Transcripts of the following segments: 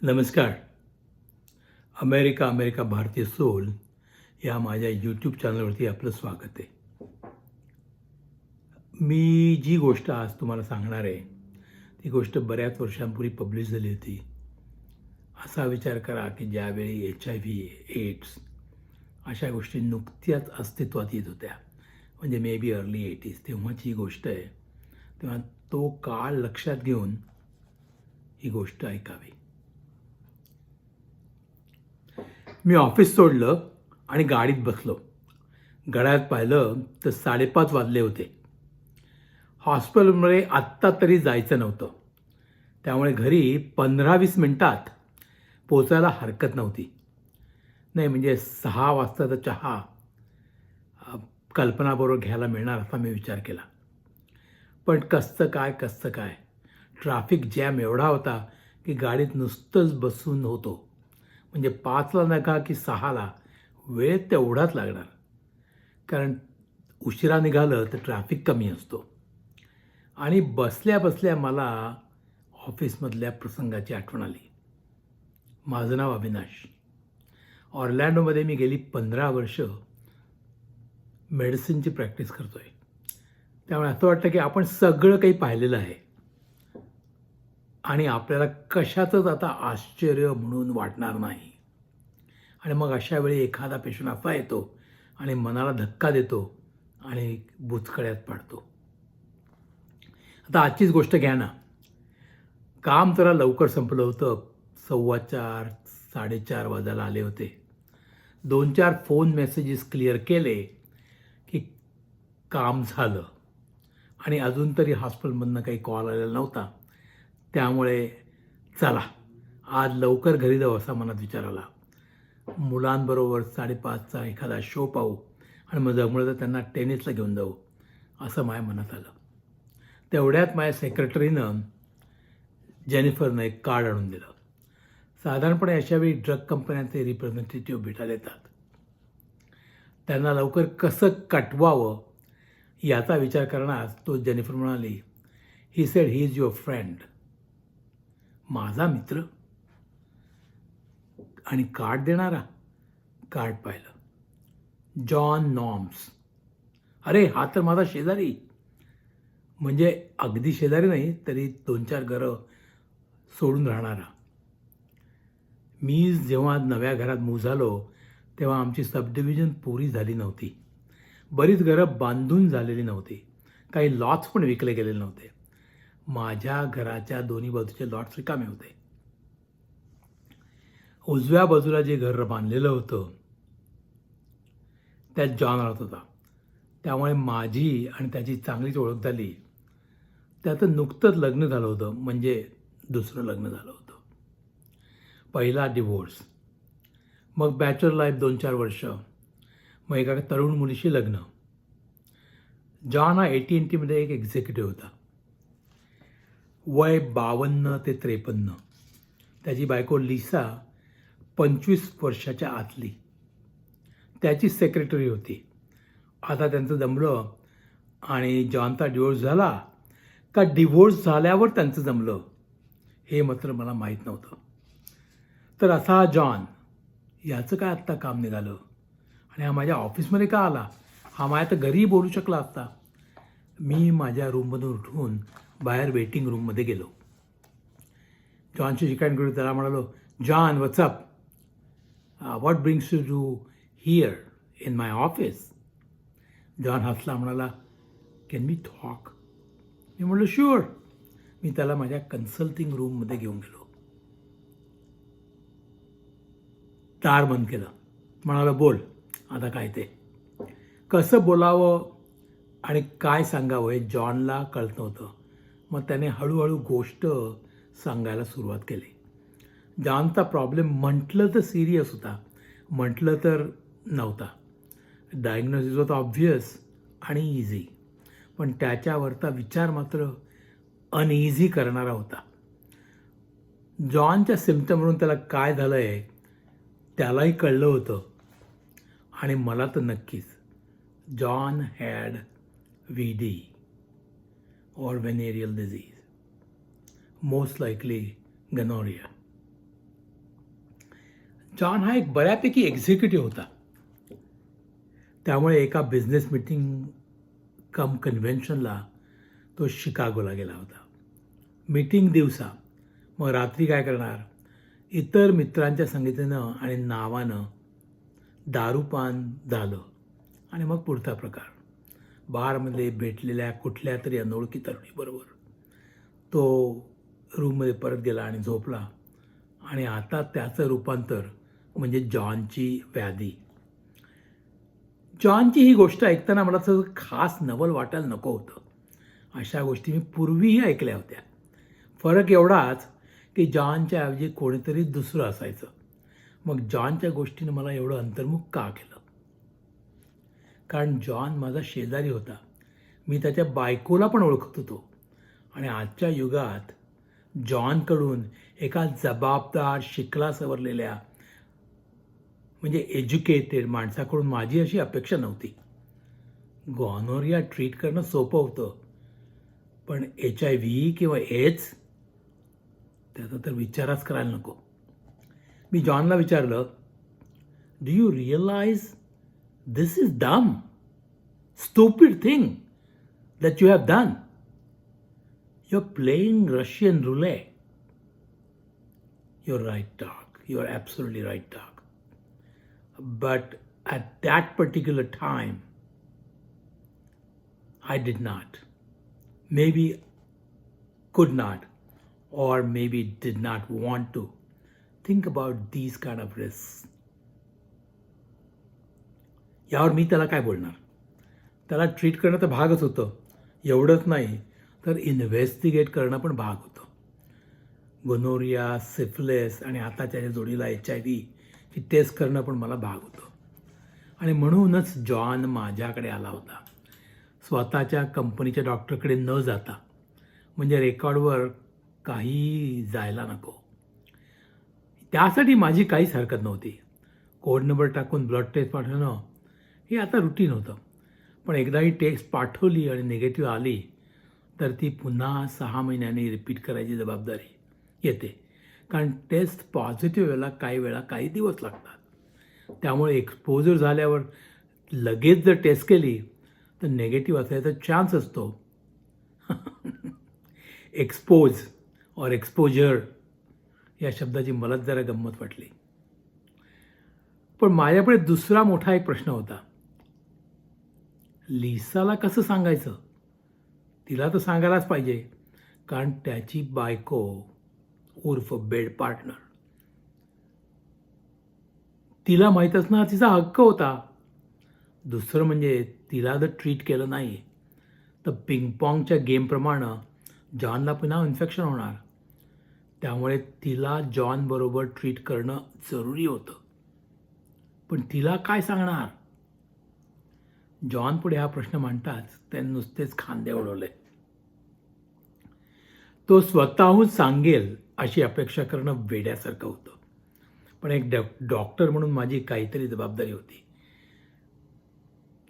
नमस्कार. America America भारतीय soul या माझ्या यूट्यूब चॅनलवरती आपलं स्वागत आहे. मी जी गोष्ट आज तुम्हाला सांगणार आहे ती गोष्ट बऱ्याच वर्षांपूर्वी पब्लिश झाली होती. असा विचार करा की ज्यावेळी HIV, एड्स अशा गोष्टी नुकत्याच अस्तित्वात येत होत्या, म्हणजे मे बी अर्ली 80s तेव्हाची ही गोष्ट आहे. तेव्हा तो काळ लक्षात घेऊन ही गोष्ट ऐकावी. मी ऑफिस सोडलं आणि गाडीत बसलो. घड्याळात पाहिलं तर 5:30 वाजले होते. हॉस्पिटलमध्ये आत्ता तरी जायचं नव्हतं, त्यामुळे घरी 15-20 मिनिटात पोचायला हरकत नव्हती. नाही म्हणजे 6 वाजताचा चहा कल्पनाबरोबर घ्यायला मिळणार असा मी विचार केला. पण कसं काय ट्रॅफिक जॅम एवढा होता की गाडीत नुसतंच बसून होतो. म्हणजे 5ला नका की 6ला वेळ तेवढाच लागणार, कारण उशिरा निघालं तर ट्रॅफिक कमी असतो. आणि बसल्या बसल्या मला ऑफिसमधल्या प्रसंगाची आठवण आली. माझं नाव अविनाश. ऑर्लँडोमध्ये मी गेली 15 वर्ष मेडिसिनची प्रॅक्टिस करतो आहे. त्यामुळे असं वाटतं की आपण सगळं काही पाहिलेलं आहे आणि आपल्याला कशाचंच आता आश्चर्य म्हणून वाटणार नाही. आणि मग अशा वेळी एखादा पेशंट असा येतो आणि मनाला धक्का देतो आणि बुचकळ्यात पाडतो. आता आजचीच गोष्ट घ्या ना. काम जरा लवकर संपलं होतं. 4:15 4:30 वाजायला आले होते. 2-4 फोन मेसेजेस क्लिअर केले की काम झालं. आणि अजून तरी हॉस्पिटलमधनं काही कॉल आलेला नव्हता. त्यामुळे चला आज लवकर घरी जाऊ असा मनात विचार आला. मुलांबरोबर 5:30चा एखादा शो पाहू आणि मग जमलं तर त्यांना टेनिसला घेऊन जाऊ असं माझ्या मनात आलं. तेवढ्यात माझ्या सेक्रेटरीनं जेनिफरनं एक कार्ड आणून दिलं. साधारणपणे अशावेळी ड्रग कंपन्यांचे रिप्रेझेंटेटिव्ह भेटायला येतात. त्यांना लवकर कसं कटवावं याचा विचार करणार तो जेनिफर म्हणाली, he said he is your friend. माझा मित्र आणि कार्ड देणारा. कार्ड पाहिलं, जॉन नॉर्म्स. अरे हा तर माझा शेजारी. म्हणजे अगदी शेजारी नाही तरी 2-4 घरं सोडून राहणारा. मी जेव्हा नव्या घरात मूव्ह झालो तेव्हा आमची सबडिव्हिजन पुरी झाली नव्हती. बरीच घरं बांधून झालेली नव्हती. काही लॉट्स पण विकले गेलेले नव्हते. माझ्या घराच्या दोन्ही बाजूचे लॉट्स रिकामे होते. उजव्या बाजूला जे घर बांधलेलं होतं त्यात जॉन राहत होता. त्यामुळे माझी आणि त्याची चांगलीच ओळख झाली. त्याचं नुकतंच लग्न झालं होतं, म्हणजे दुसरं लग्न झालं होतं. पहिला डिव्होर्स, मग बॅचलर लाईफ 2-4 वर्ष, मग एका तरुण मुलीशी लग्न. जॉन हा AT&Tमध्ये एक एक्झिक्युटिव्ह होता. वय 52 ते 53. त्याची बायको लिसा 25 वर्षाच्या आतली. त्याची सेक्रेटरी होती. आता त्यांचं जमलं आणि जॉनचा डिवोर्स झाला का डिवोर्स झाल्यावर त्यांचं जमलं हे मात्र मला माहीत नव्हतं. तर असा हा जॉन, याचं काय आत्ता काम निघालं आणि हा माझ्या ऑफिसमध्ये का आला? हा माझ्या तर घरीही बोलू शकला असता. मी माझ्या रूममधून उठून बाहेर वेटिंग रूममध्ये गेलो. जॉनची शिकायण करून त्याला म्हणालो, John what's up, what brings you to here in my office? John हसला, म्हणाला, कॅन वी टॉक? मी म्हटलं शुअर. मी त्याला माझ्या कन्सल्टिंग रूममध्ये घेऊन गेलो. दार बंद केलं. म्हणाला, बोल आता काय ते. कसं बोलावं आणि काय सांगावं हे जॉनला कळत नव्हतं. मग त्याने हळूहळू गोष्ट सांगायला सुरुवात केली. जॉनचा प्रॉब्लेम म्हटलं तर सिरियस होता, म्हटलं तर नव्हता. डायग्नोसिस होता ऑब्व्हियस आणि इझी, पण त्याच्यावरचा विचार मात्र अनइझी करणारा होता. जॉनच्या सिम्प्टमवरून त्याला काय झालं आहे त्यालाही कळलं होतं आणि मला तर नक्कीच. John had VD or venereal disease, most likely gonorrhea. John हा एक बऱ्यापैकी एक्झिक्युटिव्ह होता. त्यामुळे एका बिझनेस मीटिंग कम कन्व्हेन्शनला तो शिकागोला गेला होता. मीटिंग दिवसा, मग रात्री काय करणार? इतर मित्रांच्या संगतीनं आणि नावानं दारूपान झालं आणि मग पुढचा प्रकार. बारमध्ये भेटलेल्या कुठल्या तरी अनोळखी तरुणीबरोबर तो रूममध्ये परत गेला आणि झोपला. आणि आता त्याचं रूपांतर म्हणजे जॉनची व्याधी. जॉनची ही गोष्ट ऐकताना मला असं खास नवल वाटायला नको होतं. अशा गोष्टी मी पूर्वीही ऐकल्या होत्या. फरक एवढाच की जॉनच्या ऐवजी कोणीतरी दुसरं असायचं. मग जॉनच्या गोष्टीनं मला एवढं अंतर्मुख का केलं? कारण जॉन माझा शेजारी होता. मी त्याच्या बायकोला पण ओळखत होतो. आणि आजच्या युगात जॉनकडून एका जबाबदार, शिकला सवरलेल्या म्हणजे एज्युकेटेड माणसाकडून माझी अशी अपेक्षा नव्हती. गॉनोरिया ट्रीट करणं सोपं होतं, पण HIV किंवा एड्स त्याचा तर विचारच करायला नको. मी जॉनला विचारलं, do you realise this is dumb, stupid thing that you have done. You are playing Russian roulette. You're right, Doc. You're absolutely right, Doc. But at that particular time, I did not. Maybe could not, or maybe did not want to think about these kind of risks. यावर मी त्याला काय बोलणार? त्याला treat करणं तर भागच होतं. एवढंच नाही तर इन्व्हेस्टिगेट करणं पण भाग होतं. गोनोरिया, सिफिलिस आणि आता त्याच्या जोडीला HIV ची टेस्ट करणं पण मला भाग होतं. आणि म्हणूनच जॉन माझ्याकडे आला होता, स्वतःच्या कंपनीच्या डॉक्टरकडे न जाता. म्हणजे रेकॉर्डवर काही जायला नको. त्यासाठी माझी काहीच हरकत नव्हती. कोड नंबर टाकून ब्लड टेस्ट पाठवणं हे आता रुटीन होतं. पण एकदा ही टेस्ट पाठवली आणि निगेटिव्ह आली तर ती पुन्हा 6 महिन्यांनी रिपीट करायची जबाबदारी येते. कारण टेस्ट पॉझिटिव्ह व्हायला काही दिवस लागतात. त्यामुळे एक्सपोजर झाल्यावर लगेच जर टेस्ट केली तर नेगेटिव्ह असायचा चान्स असतो. एक्सपोज और एक्सपोजर या शब्दाची मलाच जरा गंमत वाटली. पण माझ्यापुढे दुसरा मोठा एक प्रश्न होता. लिसाला कसं सांगायचं? तिला तर सांगायलाच पाहिजे, कारण त्याची बायको उर्फ बेड पार्टनर. तिला माहीत असणं तिचा हक्क होता. दुसरं म्हणजे तिला जर ट्रीट केलं नाही तर पिंगपॉंगच्या गेमप्रमाणे जॉनला पुन्हा इन्फेक्शन होणार. त्यामुळे तिला जॉनबरोबर ट्रीट करणं जरुरी होतं. पण तिला काय सांगणार? जॉन पुढे हा प्रश्न मांडताच त्याने नुसतेच खांदे उडवले. तो स्वतःहून सांगेल अशी अपेक्षा करणं वेड्यासारखं होतं. पण एक डॉक्टर म्हणून माझी काहीतरी जबाबदारी होती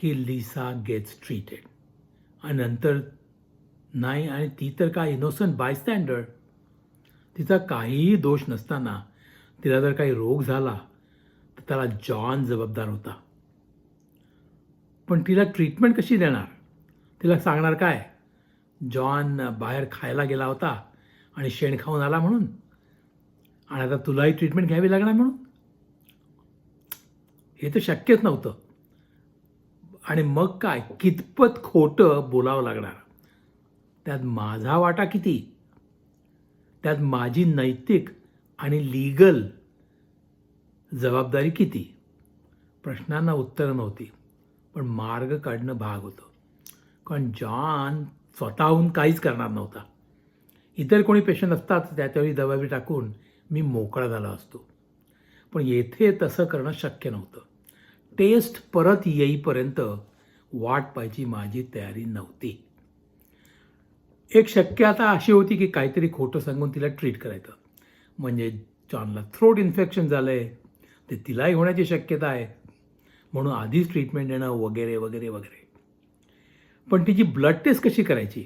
की लिसा गेट्स ट्रीटेड. आणि नंतर नाही, आणि ती तर काय इनोसंट बायस्टँडर. तिचा काहीही दोष नसताना तिला जर काही रोग झाला तर त्याला जॉन जबाबदार होता. पण तिला ट्रीटमेंट कशी देणार? तिला सांगणार काय, जॉन बाहेर खायला गेला होता आणि शेण खाऊन आला म्हणून, आणि आता तुलाही ट्रीटमेंट घ्यावी लागणार म्हणून? हे तर शक्यच नव्हतं. आणि मग काय, कितपत खोटं बोलावं लागणार? त्यात माझा वाटा किती? त्यात माझी नैतिक आणि लीगल जबाबदारी किती? प्रश्नांना उत्तरं नव्हती, पण मार्ग काढणं भाग होतं. कारण जॉन स्वतःहून काहीच करणार नव्हता. इतर कोणी पेशंट असतात त्याच्यावेळी जबाबदारी टाकून मी मोकळा झाला असतो. पण येथे तसं करणं शक्य नव्हतं. टेस्ट परत येईपर्यंत वाट पाहायची माझी तयारी नव्हती. एक शक्यता अशी होती की काहीतरी खोटं सांगून तिला ट्रीट करायचं. म्हणजे जॉनला थ्रोट इन्फेक्शन झालं आहे, ते तिलाही होण्याची शक्यता आहे, म्हणून आधीच ट्रीटमेंट देणं वगैरे वगैरे वगैरे. पण तिची ब्लड टेस्ट कशी करायची?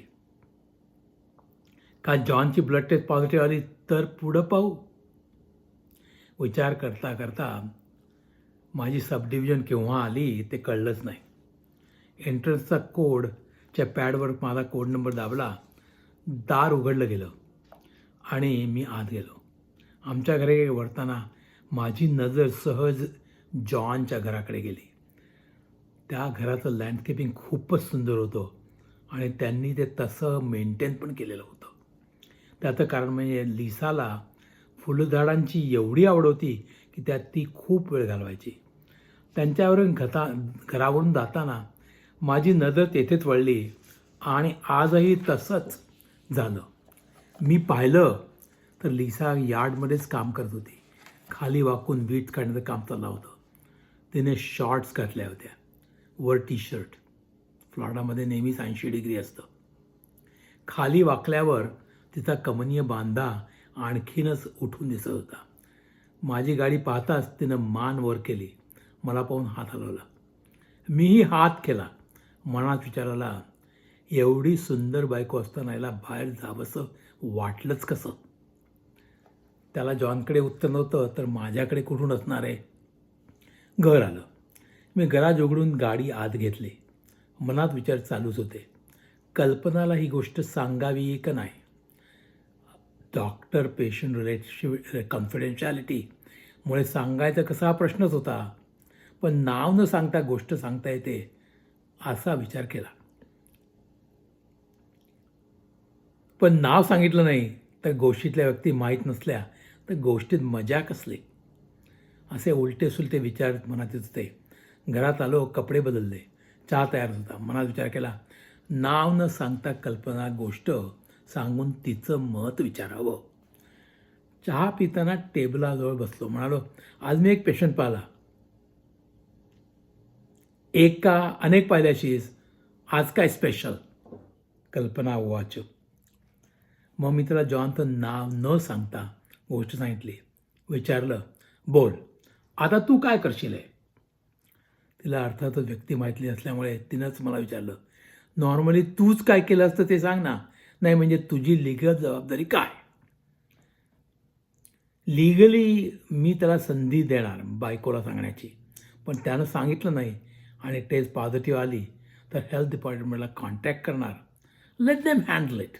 का जॉनची ब्लड टेस्ट पॉझिटिव्ह आली तर पुढं पाहू? विचार करता करता माझी सब डिव्हिजन केव्हा आली ते कळलंच नाही. एंट्रन्सचा कोडच्या पॅडवर माझा कोड नंबर दाबला, दार उघडलं गेलं आणि मी आत गेलो. आमच्या घरी वळताना माझी नजर सहज जॉनच्या घराकडे गेली. त्या घराचं लँडस्केपिंग खूपच सुंदर होतं आणि त्यांनी ते तसं मेंटेन पण केलेलं होतं. त्याचं कारण म्हणजे लिसाला फुलझाडांची एवढी आवड होती की त्यात ती खूप वेळ घालवायची. त्यांच्यावरून घरावरून जाताना माझी नजर तेथेच वळली आणि आजही तसंच झालं. मी पाहिलं तर लिसा यार्डमध्येच काम करत होती. खाली वाकून वीट काढण्याचं काम चाललं होतं. तिने शॉर्ट्स घातल्या होत्या, वर टी शर्ट. फ्लॉरिडामध्ये नेहमीच 80 डिग्री असतं. खाली वाकल्यावर तिचा कमनीय बांधा आणखीनच उठून दिसत होता. माझी गाडी पाहताच तिनं मान वर केली. मला पाहून हात हलवला. मीही हात केला. मनात विचार आला, एवढी सुंदर बायको असताना याला बाहेर जावंसं वाटलंच कसं? त्याला जॉनकडे उत्तर नव्हतं तर माझ्याकडे कुठून असणार आहे? घर आलं. मी गराज उघडून गाडी आत घेतली. मनात विचार चालूच होते, कल्पनाला ही गोष्ट सांगावी का नाही? डॉक्टर पेशंट रिलेशनशिप कॉन्फिडेन्शियालिटीमुळे सांगायचं कसा हा प्रश्नच होता. पण नाव न सांगता गोष्ट सांगता येते असा विचार केला. पण नाव सांगितलं नाही तर गोष्टीतल्या व्यक्ती माहीत नसल्या तर गोष्टीत मजा कसली? असे उलटे सुलटे विचार मनात येत होते. घरात आलो, कपडे बदलले, चहा तयार होता. मनात विचार केला, नाव न सांगता कल्पना गोष्ट सांगून तिचं मत विचारावं. चहा पिताना टेबलाजवळ बसलो. म्हणालो, आज मी एक पेशंट पाहिला. एक का अनेक पाहिल्याशीस? आज काय स्पेशल? कल्पना वाच. मग मी त्याला जॉनचं नाव न सांगता गोष्ट सांगितली. विचारलं, बोल, आता तू काय करशील? आहे तिला अर्थातच व्यक्ती माहिती असल्यामुळे तिनंच मला विचारलं, नॉर्मली तूच काय केलं असतं ते सांग ना. नाही म्हणजे तुझी लिगल जबाबदारी काय? लिगली मी त्याला संधी देणार बायकोला सांगण्याची, पण त्यानं सांगितलं नाही आणि टेस्ट पॉझिटिव्ह आली तर हेल्थ डिपार्टमेंटला कॉन्टॅक्ट करणार. Let them handle it.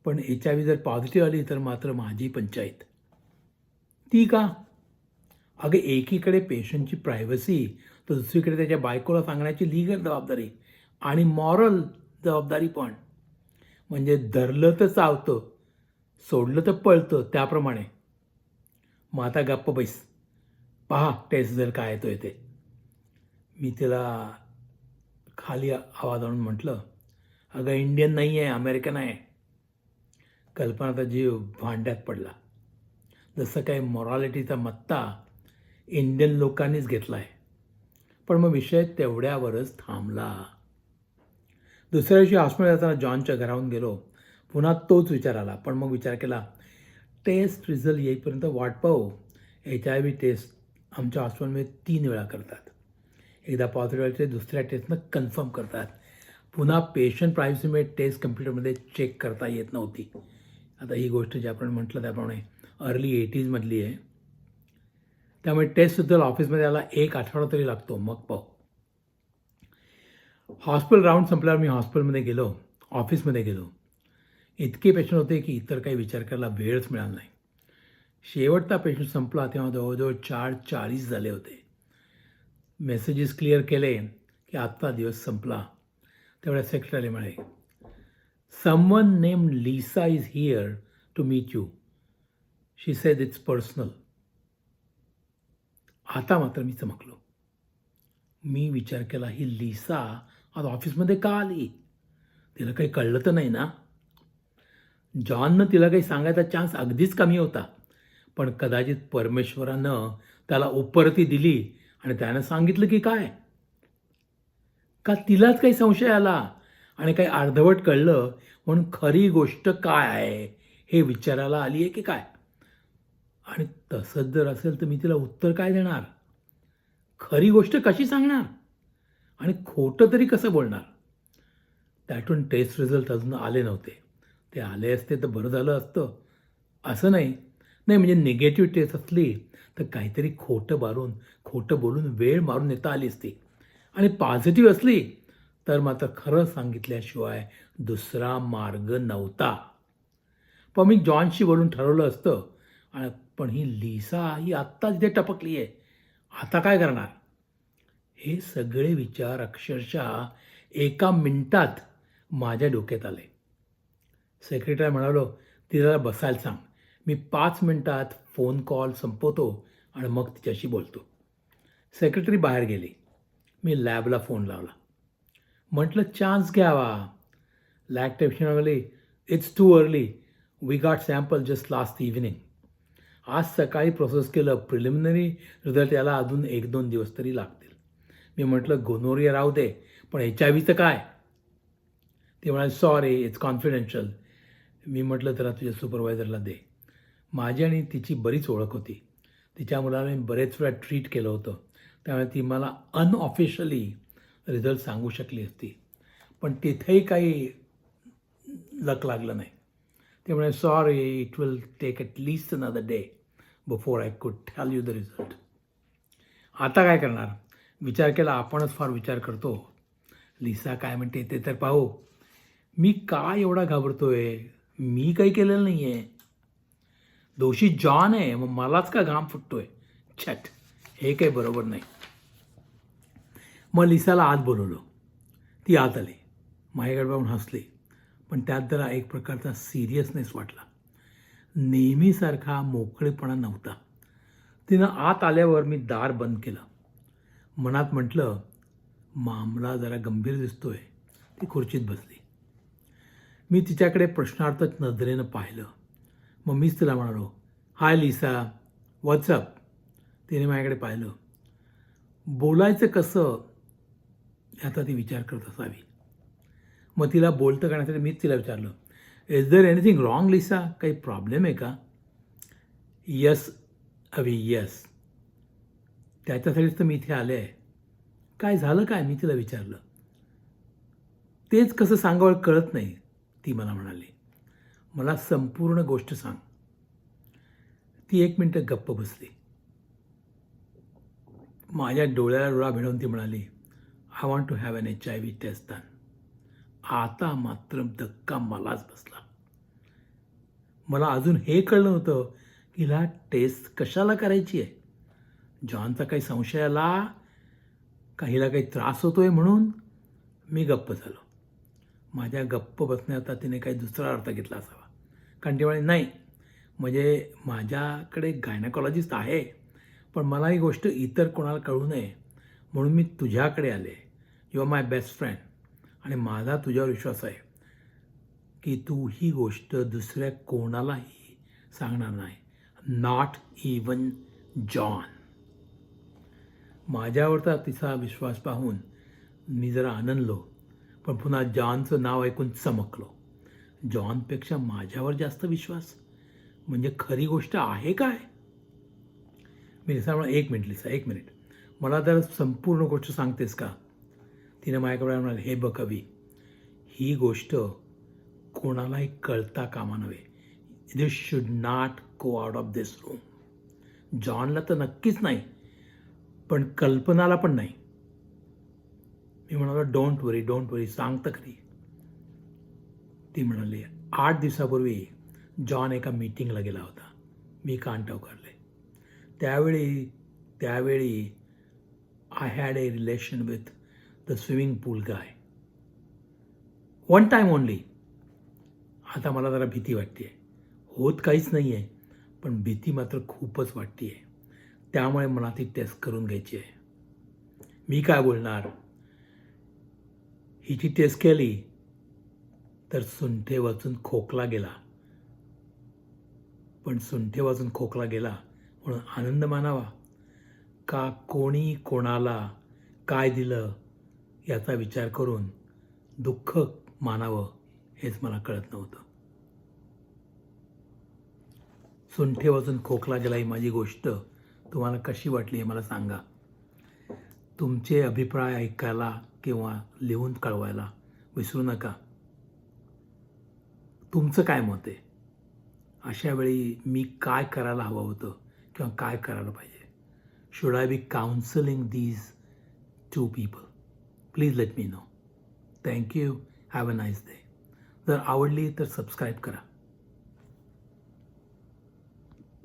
पण HIV जर पॉझिटिव्ह आली तर मात्र माझी पंचायत. ती का? अगं, एकीकडे पेशंटची प्रायव्हसी तर दुसरीकडे त्याच्या बायकोला सांगण्याची लिगल जबाबदारी आणि मॉरल जबाबदारी पण. म्हणजे धरलं तर चावतं, सोडलं तर पळतं, त्याप्रमाणे. मग आता गप्प बैस, पहा टेस्ट जर काय येतोय ते. मी तिला खाली आवाज आणून म्हटलं, अगं इंडियन नाही आहे, अमेरिकन आहे. कल्पनाचा जीव भांड्यात पडला. जसं काही मॉरॅलिटीचा मत्ता इंडियन लोकांनीच घेतला आहे. पण मग विषय तेवढ्यावरच थांबला. दुसऱ्या दिवशी हॉस्पिटल जाताना जॉनच्या घराहून गेलो. पुन्हा तोच विचार आला. पण मग विचार केला, टेस्ट रिझल्ट येईपर्यंत वाट पाहू. HIV टेस्ट आमच्या हॉस्पिटलमध्ये 3 वेळा करतात. एकदा पॉझिटिव्ह आले दुसऱ्या टेस्टनं कन्फर्म करतात. पुन्हा पेशंट प्रायव्हसीमुळे टेस्ट कम्प्युटरमध्ये चेक करता येत नव्हती. आता ही गोष्ट जे आपण म्हटलं त्याप्रमाणे अर्ली 80s आहे. त्यामुळे टेस्ट रिझल्ट ऑफिसमध्ये यायला 1 आठवडा तरी लागतो. मग पाहू. हॉस्पिटल राऊंड संपल्यावर मी ऑफिसमध्ये गेलो. इतके पेशंट होते की इतर काही विचार करायला वेळच मिळाला नाही. शेवटचा पेशंट संपला तेव्हा जवळजवळ 4:40 झाले होते. मेसेजेस क्लिअर केले की आजचा दिवस संपला. तेवढ्या सेक्रेटरी म्हणाले, someone named Lisa is here to meet you. She said it's personal. आता मात्र मी चमकलो. मी विचार केला, ही लिसा आज ऑफिसमध्ये का आली? तिला काही कळलं तर नाही ना? जॉननं तिला काही सांगायचा चान्स अगदीच कमी होता. पण कदाचित परमेश्वरानं त्याला उपरती दिली आणि त्यानं सांगितलं की काय? का तिलाच काही संशय आला आणि काही अर्धवट कळलं म्हणून खरी गोष्ट काय आहे हे विचारायला आली आहे की काय? आणि तसंच जर असेल तर मी तिला उत्तर काय देणार? खरी गोष्ट कशी सांगणार आणि खोटं तरी कसं बोलणार? त्यातून टेस्ट रिझल्ट अजून आले नव्हते. ते आले असते तर बरं झालं असतं. असं नाही नाही म्हणजे निगेटिव्ह टेस्ट असली तर काहीतरी खोटं बोलून वेळ मारून येता आली असती. आणि पॉझिटिव्ह असली तर मात्र खरं सांगितल्याशिवाय दुसरा मार्ग नव्हता. पण मी जॉनशी बोलून ठरवलं असतं. पण ही लिसा ही आत्ता तिथे टपकली आहे. आता काय करणार? हे सगळे विचार अक्षरशः एका मिनिटात माझ्या डोक्यात आले. सेक्रेटरी म्हणालो, तिला बसायला सांग. मी 5 मिनिटात फोन कॉल संपवतो आणि मग तिच्याशी बोलतो. सेक्रेटरी बाहेर गेली. मी लॅबला फोन लावला. म्हटलं चान्स घ्यावा. लॅब टेक्निशियन म्हणाले, it's too early. We got sample just last evening. आज सकाळी प्रोसेस केलं. प्रिलिमिनरी रिझल्ट यायला अजून 1-2 दिवस तरी लागतील. मी म्हटलं गोनोरिया राहू दे, पण HIV काय? ते म्हणाले सॉरी इट्स कॉन्फिडेन्शियल. मी म्हटलं त्याला तुझ्या सुपरवायझरला दे. माझी आणि तिची बरीच ओळख होती. तिच्या मुलाला मी बरेच वेळा ट्रीट केलं होतं. त्यामुळे ती मला अनऑफिशियली रिझल्ट सांगू शकली असती. पण तिथेही काही लक लागलं नाही. ते म्हणाले sorry it will take at least another day before I could tell you the result. आता काय करणार? विचार केला. आपणच फार विचार करतो. लिसा काय म्हणते ते तर पाहू. मी का एवढा घाबरतोय? मी काही केलेलं नाही आहे. दोषी जॉन आहे. मग मलाच का घाम फुटतोय? छट, हे काही बरोबर नाही. मग लिसाला आत बोलवलं. ती आत आली. माझ्याकडे पाहून हसली. पण त्यात जरा एक प्रकारचा सिरियसनेस वाटला. नेहमीसारखा मोकळेपणा नव्हता. तिनं आत आल्यावर मी दार बंद केलं. मनात म्हटलं मामला जरा गंभीर दिसतोय. ती खुर्चीत बसली. मी तिच्याकडे प्रश्नार्थक नजरेनं पाहिलं. मग मीच तिला म्हणालो, हाय लिसा, व्हॉट्सअप. तिने माझ्याकडे पाहिलं. बोलायचं कसं याचा ती विचार करत असावी. मग तिला बोलतं करण्यासाठी मीच तिला विचारलं, is there anything wrong Lisa? काही प्रॉब्लेम आहे का? Yes Avi yes. त्याच्यासाठीच तर मी इथे आले आहे. काय झालं काय? मी तिला विचारलं. तेच कसं सांगावं कळत नाही, ती मला म्हणाली. मला संपूर्ण गोष्ट सांग. ती 1 मिनिटं गप्प बसली. माझ्या डोळ्याला डोळा भिडवून ती म्हणाली, I want to have an HIV test done. आता मात्र धक्का मलाच बसला. मला अजून हे कळलं नव्हतं की हिला टेस्ट कशाला करायची आहे. जॉनचा काही संशय आला का हिला काही त्रास होतोय म्हणून? मी गप्प झालो. माझ्या गप्प बसण्याचा तिने काही दुसरा अर्थ घेतला असावा. कारण ती म्हणाली, नाही म्हणजे माझ्याकडे गायनाकॉलॉजिस्ट आहे, पण मला ही गोष्ट इतर कोणाला कळू नये म्हणून मी तुझ्याकडे आले. You are my best friend आणि माझा तुझ्यावर विश्वास आहे की तू ही गोष्ट दुसऱ्या कोणालाही सांगणार नाही. Not even John. माझ्यावरचा तिचा विश्वास पाहून मी जरा आनंदलो. पण पुन्हा जॉनचं नाव ऐकून चमकलो. जॉनपेक्षा माझ्यावर जास्त विश्वास म्हणजे खरी गोष्ट आहे काय? मी लिसा म्हणा, 1 मिनिट लिसा, 1 मिनिट. मला जर संपूर्ण गोष्ट सांगतेस का? तिने माझ्याकडे म्हणाले, हे बघ अवी, ही गोष्ट कोणालाही कळता कामा नये. This should not go out of this room. जॉनला तर नक्कीच नाही, पण कल्पनाला पण नाही. मी म्हणालो डोंट वरी सांग तर खरी. ती म्हणाली, 8 दिवसापूर्वी जॉन एका मीटिंगला गेला होता. मी कान टवकारले. त्यावेळी I had a relation with the swimming pool guy. 1 time only. आता मला जरा भीती वाटते. होत काहीच नाही आहे, पण भीती मात्र खूपच वाटते आहे. त्यामुळे मला ती टेस्ट करून घ्यायची आहे. मी काय बोलणार? हिची टेस्ट केली तर सुंठे वाचून खोकला गेला. पण सुंठे वाचून खोकला गेला म्हणून आनंद मानावा का कोणी कोणाला काय दिलं याचा विचार करून दुःख मानावं हेच मला कळत नव्हतं. सुंठे वाजून खोकला गेला ही माझी गोष्ट तुम्हाला कशी वाटली हे मला सांगा. तुमचे अभिप्राय ऐकायला किंवा लिहून कळवायला विसरू नका. तुमचं काय मत आहे? अशा वेळी मी काय करायला हवं होतं किंवा काय करायला पाहिजे. Should I be counselling these 2 people? Please let me know. Thank you. Have a nice day. जर आवडली तर सबस्क्राईब करा.